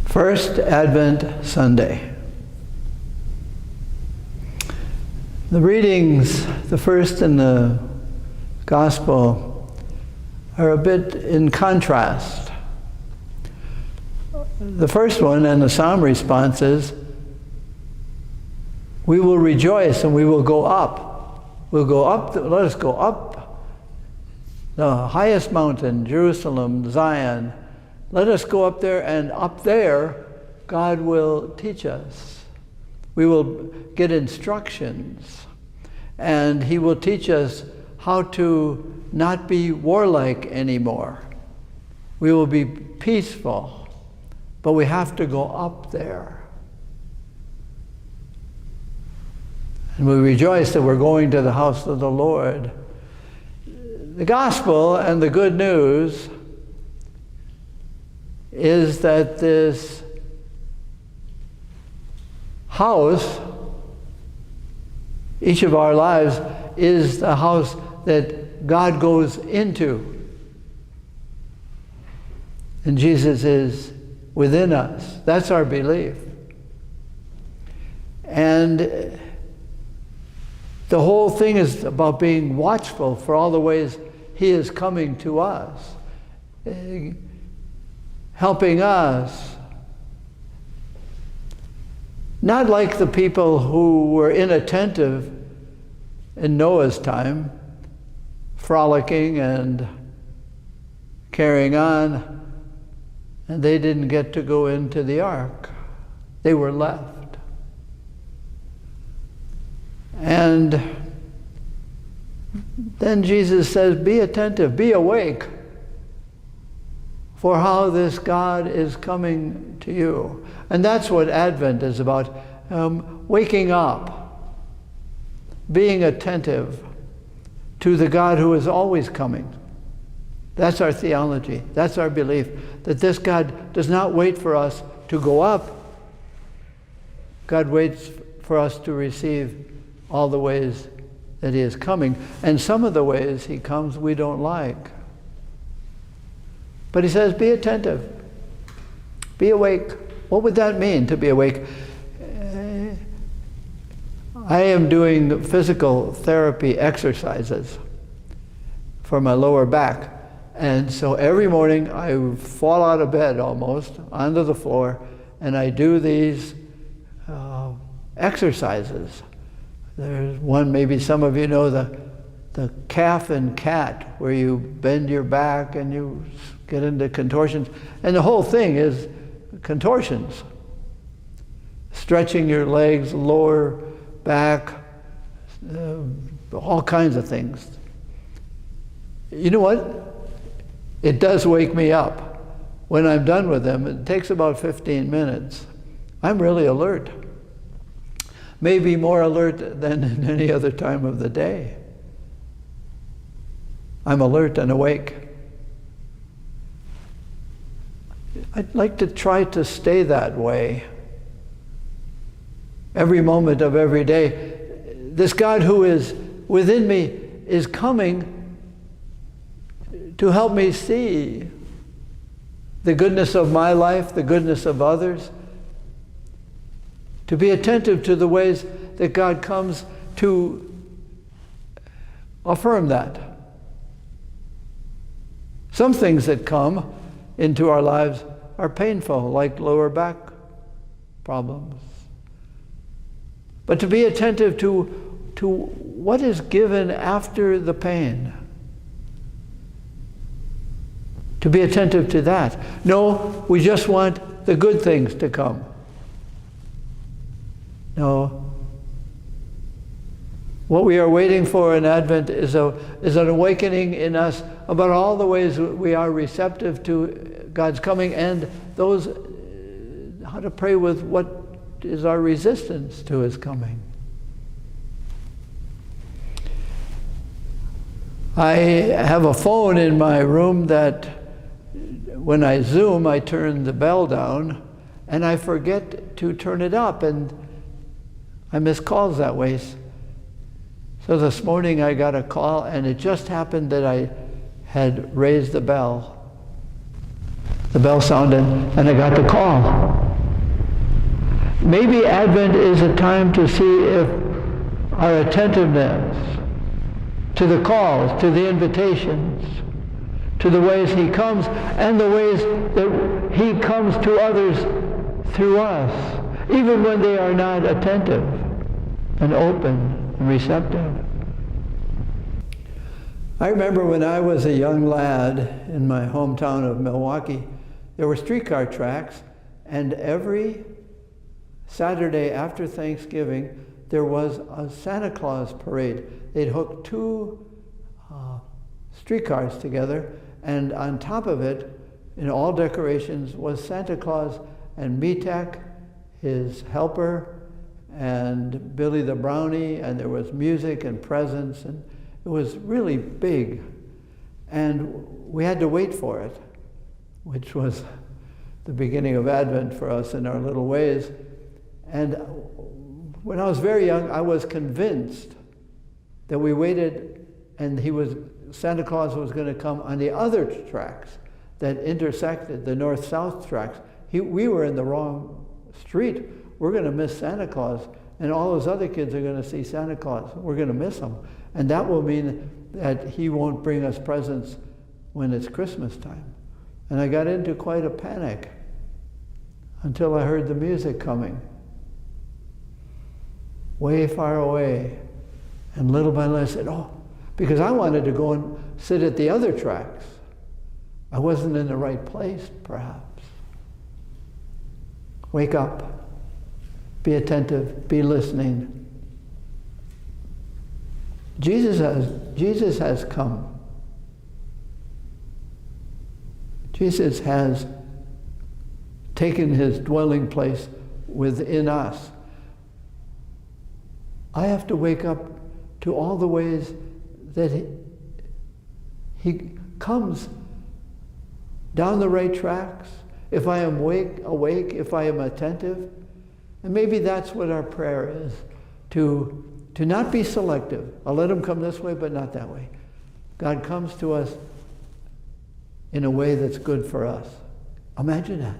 First Advent Sunday. The readings, the first in the Gospel, are a bit in contrast. The first one and the psalm response is, we will rejoice and we will go up. We'll go up, let us go up the highest mountain, Jerusalem, Zion. Let us go up there, and up there, God will teach us. We will get instructions, and He will teach us how to not be warlike anymore. We will be peaceful, but we have to go up there. And we rejoice that we're going to the house of the Lord. The gospel and the good news is that this house, each of our lives, is the house that God goes into. And Jesus is within us. That's our belief. And the whole thing is about being watchful for all the ways He is coming to us, helping us. Not like the people who were inattentive in Noah's time, frolicking and carrying on, and they didn't get to go into the ark. They were left. And then Jesus says, be attentive, be awake for how this God is coming to you. And that's what Advent is about, waking up, being attentive to the God who is always coming. That's our theology. That's our belief, that this God does not wait for us to go up. God waits for us to receive all the ways that He is coming. And some of the ways He comes we don't like. But He says, be attentive, be awake. What would that mean, to be awake? I am doing physical therapy exercises for my lower back. And so every morning I fall out of bed almost onto the floor, and I do these exercises. There's one, maybe some of you know, the calf and cat, where you bend your back and you get into contortions. And the whole thing is contortions. Stretching your legs, lower back, all kinds of things. You know what? It does wake me up. When I'm done with them, it takes about 15 minutes. I'm really alert. Maybe more alert than in any other time of the day. I'm alert and awake. I'd like to try to stay that way every moment of every day. This God who is within me is coming to help me see the goodness of my life, the goodness of others, to be attentive to the ways that God comes to affirm that. Some things that come into our lives are painful, like lower back problems. But to be attentive to what is given after the pain. To be attentive to that. No, we just want the good things to come. No. What we are waiting for in Advent is an awakening in us about all the ways we are receptive to God's coming, and those, how to pray with what is our resistance to His coming. I have a phone in my room that when I Zoom, I turn the bell down, and I forget to turn it up, and I miss calls that way. So this morning I got a call, and it just happened that I had raised the bell. The bell sounded, and I got the call. Maybe Advent is a time to see if our attentiveness to the calls, to the invitations, to the ways he comes, and the ways that he comes to others through us, even when they are not attentive and open and receptive. I remember when I was a young lad in my hometown of Milwaukee, there were streetcar tracks, and every Saturday after Thanksgiving, there was a Santa Claus parade. They'd hook two streetcars together, and on top of it, in all decorations, was Santa Claus and Metek, his helper, and Billy the Brownie, and there was music and presents, and it was really big. And we had to wait for it, which was the beginning of Advent for us in our little ways. And when I was very young, I was convinced that we waited and Santa Claus was going to come on the other tracks that intersected the north-south tracks. We were in the wrong street. We're going to miss Santa Claus, and all those other kids are going to see Santa Claus. We're going to miss him. And that will mean that he won't bring us presents when it's Christmas time. And I got into quite a panic until I heard the music coming. Way far away. And little by little I said, oh, because I wanted to go and sit at the other tracks. I wasn't in the right place, perhaps. Wake up. Be attentive. Be listening. Jesus has come. Jesus has taken his dwelling place within us. I have to wake up to all the ways that he comes down the right tracks, if I am awake, if I am attentive. And maybe that's what our prayer is, to not be selective. I'll let him come this way, but not that way. God comes to us in a way that's good for us. Imagine that.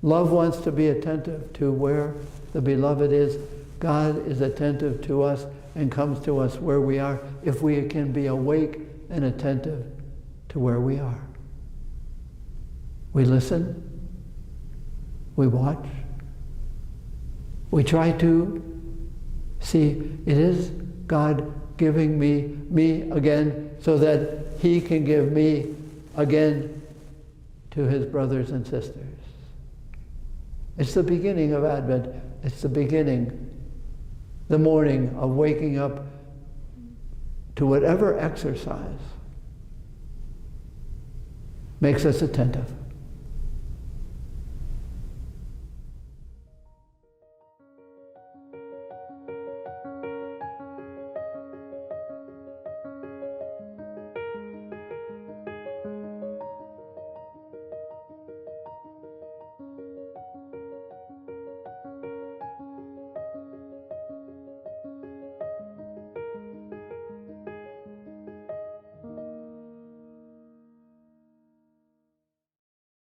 Love wants to be attentive to where the beloved is. God is attentive to us and comes to us where we are, if we can be awake and attentive to where we are. We listen. We watch. We try to see, it is God giving me again so that he can give me again to his brothers and sisters. It's the beginning of Advent. It's the beginning, the morning of waking up to whatever exercise makes us attentive.